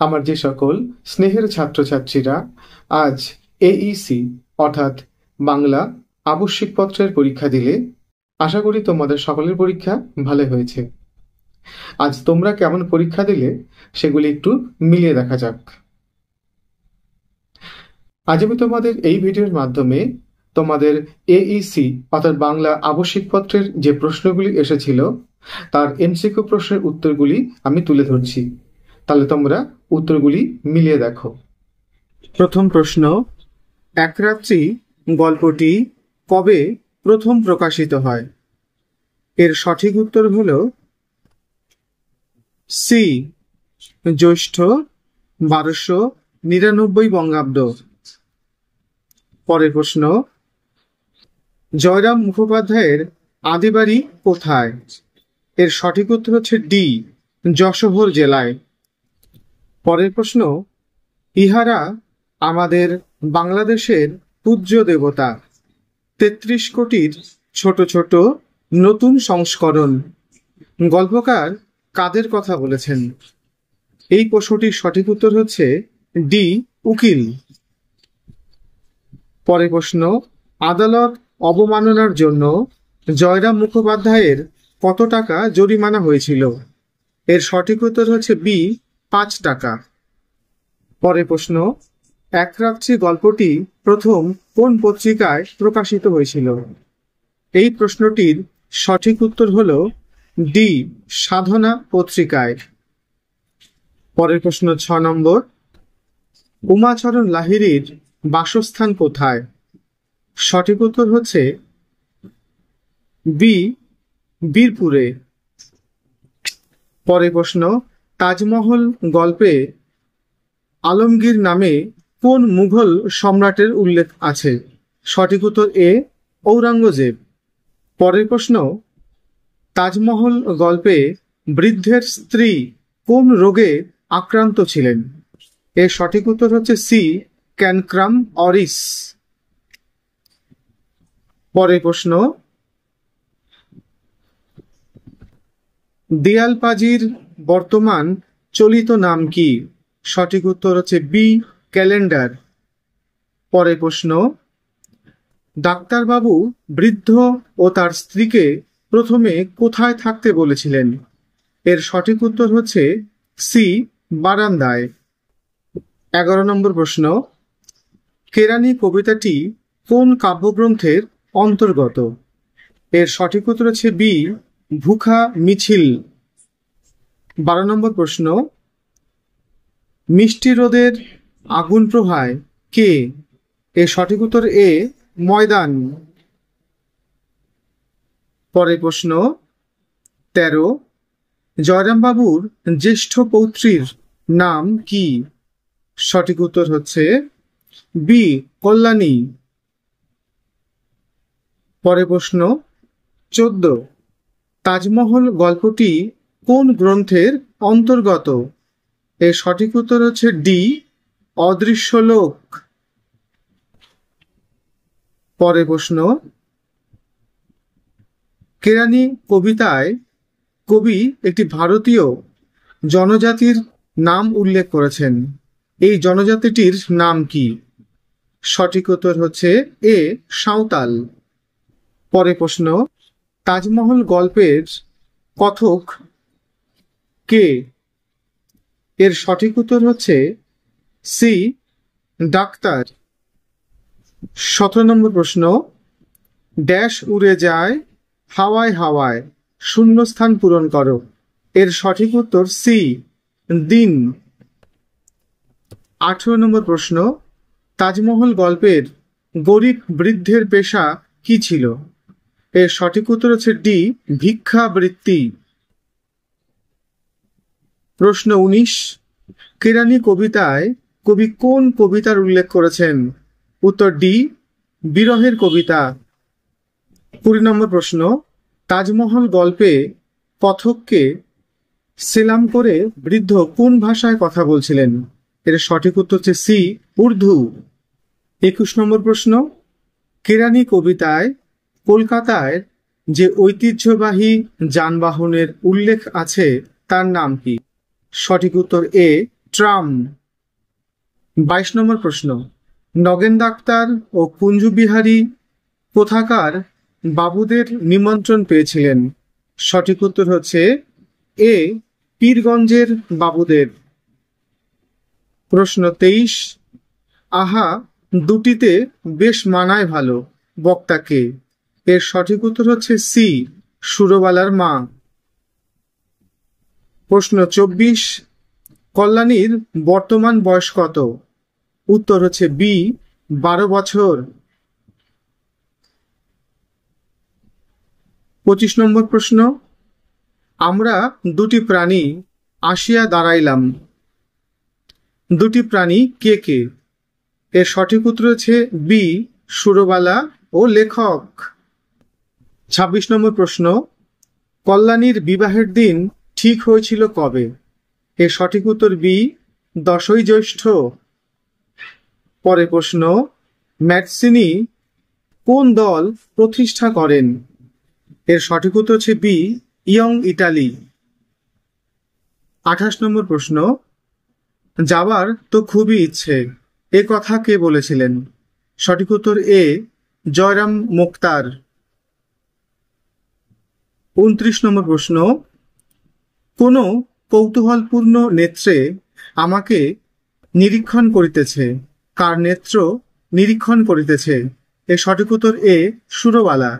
আমার যে সকল স্নেহের ছাত্রছাত্রীরা আজ এইসি অর্থাৎ বাংলা আবশ্যিক পত্রের পরীক্ষা দিলে, আশা করি তোমাদের সকলের পরীক্ষা ভালো হয়েছে। আজ তোমরা কেমন পরীক্ষা দিলে সেগুলি একটু মিলিয়ে দেখা যাক। আজ আমি তোমাদের এই ভিডিওর মাধ্যমে তোমাদের এইসি অর্থাৎ বাংলা আবশ্যিক পত্রের যে প্রশ্নগুলি এসেছিল তার এমসিকিউ প্রশ্নের উত্তরগুলি আমি তুলে ধরছি। তাহলে তোমরা উত্তরগুলি মিলিয়ে দেখো। প্রথম প্রশ্ন, একরাত্রি গল্পটি কবে প্রথম প্রকাশিত হয়? এর সঠিক উত্তর হল সি, জ্যৈষ্ঠ 1299 বঙ্গাব্দ। পরের প্রশ্ন, জয়রাম মুখোপাধ্যায়ের আদিবাড়ি কোথায়? এর সঠিক উত্তর হচ্ছে ডি, যশোহর জেলায়। পরের প্রশ্ন, ইহারা আমাদের বাংলাদেশের পূজ্য দেবতা, 33 কোটির ছোট ছোট নতুন সংস্করণ। গল্পকার কাদের কথা বলেছেন? এই প্রশ্নটির সঠিক উত্তর হচ্ছে ডি, উকিল। পরের প্রশ্ন, আদালত অবমাননার জন্য জয়রাম মুখোপাধ্যায়ের কত টাকা জরিমানা হয়েছিল? এর সঠিক উত্তর হচ্ছে বি, 5 টাকা। পরের প্রশ্ন, একরাত্রি গল্পটি প্রথম কোন পত্রিকায় প্রকাশিত হয়েছিল? এই প্রশ্নটির সঠিক উত্তর হল ডি, সাধনা পত্রিকায়। পরের প্রশ্ন 6 নম্বর, উমাচরণ লাহিড়ীর বাসস্থান কোথায়? সঠিক উত্তর হচ্ছে বি, বীরপুরে। পরের প্রশ্ন, তাজমহল গল্পে আলমগীর নামে কোন মুঘল সম্রাটের উল্লেখ আছে? সঠিক উত্তর এ, ঔরঙ্গজেব। পরের প্রশ্ন, তাজমহল গল্পে বৃদ্ধের স্ত্রী কোন রোগে আক্রান্ত ছিলেন? এর সঠিক উত্তর হচ্ছে সি, ক্যানক্রাম অরিস। পরের প্রশ্ন, দিয়ালপাজির বর্তমান চলিত নাম কি? সঠিক উত্তর হচ্ছে বি, ক্যালেন্ডার। পরের প্রশ্ন, ডাক্তারবাবু বৃদ্ধ ও তার স্ত্রীকে প্রথমে কোথায় থাকতে বলেছিলেন? এর সঠিক উত্তর হচ্ছে সি, বারান্দায়। 11 নম্বর প্রশ্ন, কেরানি কবিতাটি কোন কাব্যগ্রন্থের অন্তর্গত? এর সঠিক উত্তর হচ্ছে বি, ভুখা মিছিল। 12 নম্বর প্রশ্ন, মিষ্টি রোদের আগুন প্রহায় কে? এর সঠিক উত্তর এ, ময়দান। পরের প্রশ্ন 13, জয়রামবাবুর জ্যেষ্ঠ পৌত্রীর নাম কি? সঠিক উত্তর হচ্ছে বি, কল্যাণী। পরের প্রশ্ন 14, তাজমহল গল্পটি কোন গ্রন্থের অন্তর্গত? এর সঠিক উত্তর হচ্ছে ডি, অদৃশ্য লোক। পরের প্রশ্ন, কেরানি কবিতায় কবি একটি ভারতীয় জনজাতির নাম উল্লেখ করেছেন। এই জনজাতিটির নাম কি? সঠিক উত্তর হচ্ছে এ, সাঁওতাল। পরের প্রশ্ন, তাজমহল গল্পের কথক কে? এর সঠিক উত্তর হচ্ছে সি, ডাক্তার। 17 নম্বর প্রশ্ন, ড্যাশ উড়ে যায় হাওয়ায় হাওয়ায়, শূন্যস্থান পূরণ করো। এর সঠিক উত্তর সি, দিন। 18 নম্বর প্রশ্ন, তাজমহল গল্পের গরিব বৃদ্ধের পেশা কি ছিল? এর সঠিক উত্তর হচ্ছে ডি, ভিক্ষাবৃত্তি। প্রশ্ন 19, কেরানি কবিতায় কবি কোন কবিতার উল্লেখ করেছেন? উত্তর ডি, বিরহের কবিতা। 20 নম্বর প্রশ্ন, তাজমহল গল্পে কথককে সেলাম করে বৃদ্ধ কোন ভাষায় কথা বলছিলেন? এর সঠিক উত্তর হচ্ছে সি, উর্দু। 21 নম্বর প্রশ্ন, কেরানি কবিতায় কলকাতায় যে ঐতিহ্যবাহী যানবাহনের উল্লেখ আছে তার নাম কি? সঠিক উত্তর এ, ট্রাম। 22 নম্বর প্রশ্ন, নগেন ডাক্তার ও কুঞ্জু বিহারী কোথাকার বাবুদের নিমন্ত্রণ পেয়েছিলেন? সঠিক উত্তর হচ্ছে এ, পীরগঞ্জের বাবুদের। প্রশ্ন 23, আহা দুটিতে বেশ মানায় ভালো, বক্তাকে? এর সঠিক উত্তর হচ্ছে সি, সুরবালার মা। প্রশ্ন 24, কল্যাণীর বর্তমান বয়স কত? উত্তর হচ্ছে বি, 12 বছর। 25 নম্বর প্রশ্ন, আমরা দুটি প্রাণী আসিয়া দাঁড়াইলাম, দুটি প্রাণী কে কে? এর সঠিক উত্তর হচ্ছে বি, সুরবালা ও লেখক। 26 নম্বর প্রশ্ন, কল্যাণীর বিবাহের দিন ঠিক হয়েছিল কবে? এর সঠিক উত্তর বি, 10ই জ্যৈষ্ঠ। পরের প্রশ্ন, ম্যাটসিনি কোন দল প্রতিষ্ঠা করেন? এর সঠিক উত্তর হচ্ছে বি, ইয়ং ইটালি। 28 নম্বর প্রশ্ন, যাবার তো খুবই ইচ্ছে, এ কথা কে বলেছিলেন? সঠিক উত্তর এ, জয়রাম মুক্তার। 29 নম্বর প্রশ্ন, কোন কৌতূহলপূর্ণ নেত্রে আমাকে নিরীক্ষণ করিতেছে, কার নেত্র নিরীক্ষণ করিতেছে? এর সঠিক উত্তর এ, সুরবালা।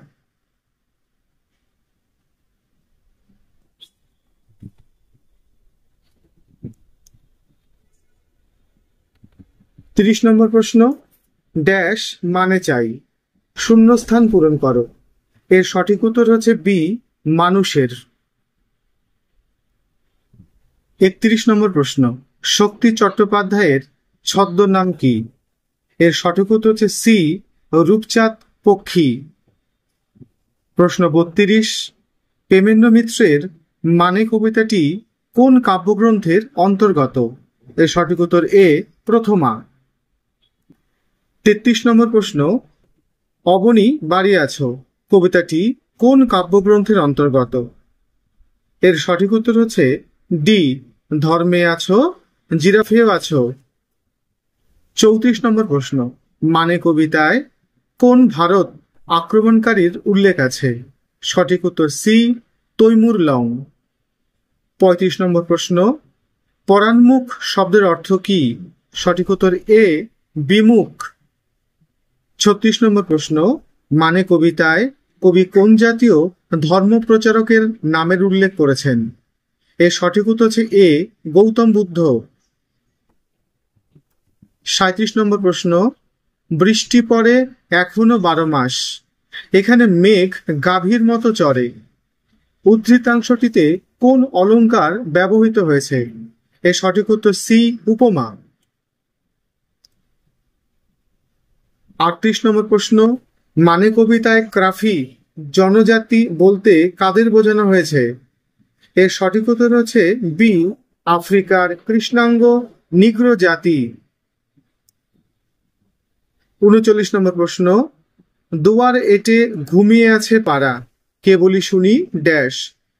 30 নম্বর প্রশ্ন, ড্যাশ মানে চাই, শূন্যস্থান পূরণ করো। এর সঠিক উত্তর হচ্ছে বি, মানুষের। 31 নম্বর প্রশ্ন, শক্তি চট্টোপাধ্যায়ের ছদ্মনাম কি? এর সঠিক উত্তর হচ্ছে সি, রূপচাঁদ পক্ষী। প্রশ্ন 32, প্রেমেন্দ্র মিত্রের মানে কবিতাটি কোন কাব্যগ্রন্থের অন্তর্গত? এর সঠিক উত্তর এ, প্রথমা। 33 নম্বর প্রশ্ন, অবনী বাড়ি আছো কবিতাটি কোন কাব্যগ্রন্থের অন্তর্গত? এর সঠিক উত্তর হচ্ছে ডি, ধর্মে আছো জিরাফেও আছো। 34 নম্বর প্রশ্ন, মানে কবিতায় কোন ভারত আক্রমণকারীর উল্লেখ আছে? সঠিক উত্তর সি, তৈমুর লং। 35 নম্বর প্রশ্ন, পরাণমুখ শব্দের অর্থ কি? সঠিক উত্তর এ, বিমুখ। 36 নম্বর প্রশ্ন, মানে কবিতায় কবি কোন জাতীয় ধর্ম প্রচারকের নামের উল্লেখ করেছেন? এর সঠিক উত্তর হচ্ছে এ, গৌতম বুদ্ধ। 37 নম্বর প্রশ্ন, বৃষ্টি পড়ে এখনো 12 মাস, এখানে মেঘ গাভীর মতো চড়ে, উদ্ধৃতাংশটিতে কোন অলঙ্কার ব্যবহৃত হয়েছে? এর সঠিক উত্তর সি, উপমা। 38 নম্বর প্রশ্ন, মানে কবিতায় ক্রাফি জনজাতি বলতে কাদের বোঝানো হয়েছে? এর সঠিক উত্তর হচ্ছে বি, আফ্রিকার কৃষ্ণাঙ্গ নিগ্রো জাতি। 39 নম্বর প্রশ্ন, দুয়ার এটে ঘুমিয়ে আছে পাড়া, কে বলি শুনি ড্যাশ,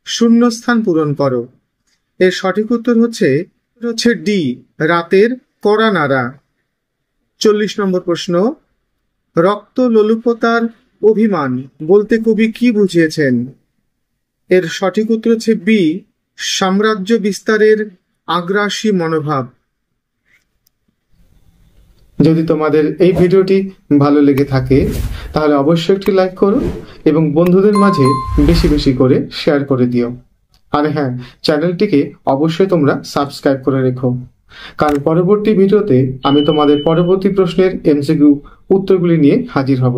শূন্যস্থান পূরণ করো। এর সঠিক উত্তর হচ্ছে ডি, রাতের কড়া নাড়া। 40 নম্বর প্রশ্ন, রক্ত লোলুপতার অভিমান বলতে কবি কি বুঝিয়েছেন? এর সঠিক উত্তর হচ্ছে বি, সাম্রাজ্য বিস্তারের আগ্রাসী মনোভাব। যদি তোমাদের এই ভিডিওটি ভালো লেগে থাকে তাহলে অবশ্যই একটি লাইক করো এবং বন্ধুদের মাঝে বেশি বেশি করে শেয়ার করে দিও। আর হ্যাঁ, চ্যানেলটিকে অবশ্যই তোমরা সাবস্ক্রাইব করে রেখো, কারণ পরবর্তী ভিডিওতে আমি তোমাদের পরবর্তী প্রশ্নের এমসিকিউ উত্তরগুলি নিয়ে হাজির হব।